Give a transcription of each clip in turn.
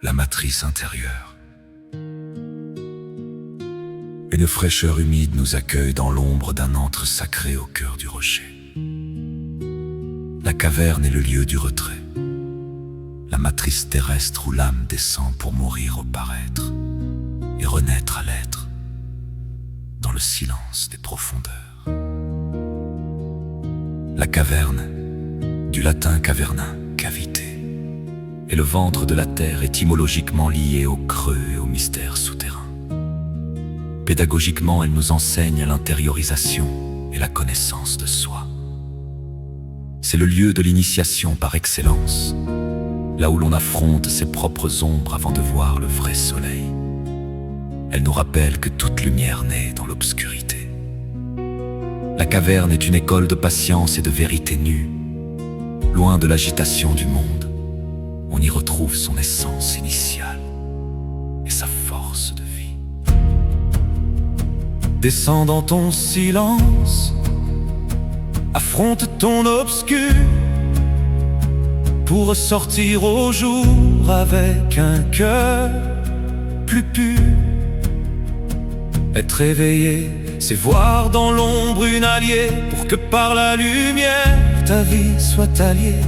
la matrice intérieure. Une fraîcheur humide nous accueille dans l'ombre d'un antre sacré au cœur du rocher. La caverne est le lieu du retrait, la matrice terrestre où l'âme descend pour mourir au paraître et renaître à l'être dans le silence des profondeurs. La caverne, du latin caverna, cavité, et le ventre de la terre étymologiquement lié au creux et au mystère souterrain. Pédagogiquement, elle nous enseigne l'intériorisation et la connaissance de soi. C'est le lieu de l'initiation par excellence, là où l'on affronte ses propres ombres avant de voir le vrai soleil. Elle nous rappelle que toute lumière naît dans l'obscurité. La caverne est une école de patience et de vérité nue. Loin de l'agitation du monde, on y retrouve son essence initiale et sa force de vie. Descends dans ton silence, affronte ton obscur, pour ressortir au jour avec un cœur plus pur. Être éveillé, c'est voir dans l'ombre une alliée, pour que par la lumière ta vie soit alliée.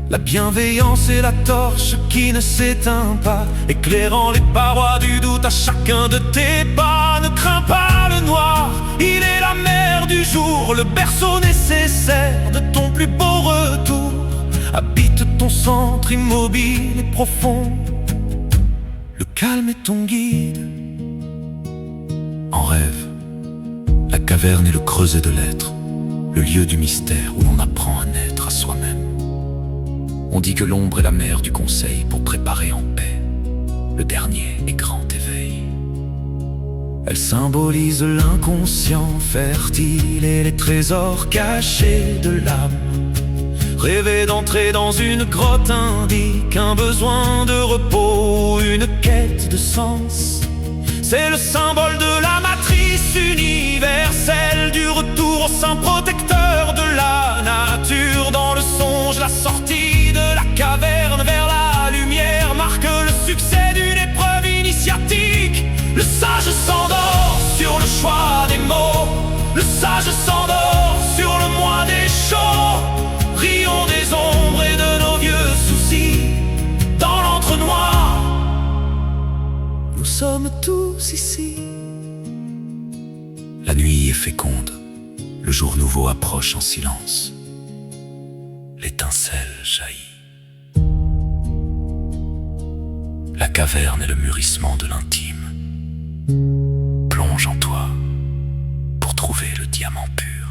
La bienveillance est la torche qui ne s'éteint pas, éclairant les parois du doute à chacun de tes pas. Ne crains pas le noir, il est la mer du jour, le berceau nécessaire de ton plus beau retour. Habite ton centre immobile et profond, le calme est ton guide. En rêve, la caverne est le creuset de l'être, le lieu du mystère où l'on apprend à naître à soi-même. On dit que l'ombre est la mère du conseil pour préparer en paix le dernier et grand éveil. Elle symbolise l'inconscient fertile et les trésors cachés de l'âme. Rêver d'entrer dans une grotte indique un besoin de repos, une quête de sens. C'est le symbole de la matrice universelle, du retour au sein protecteur de la nature. Dans le songe, la sortie de la caverne vers la lumière marque le succès d'une épreuve initiatique. Le sage s'endort sur le choix des mots, le sage s'endort sur le moins des chauds. Rions des ombres et de nos vieux soucis dans l'entre-noir. Nous sommes tous ici. La nuit est féconde, le jour nouveau approche en silence. L'étincelle jaillit. La caverne est le mûrissement de l'intime. Plonge en toi pour trouver le diamant pur.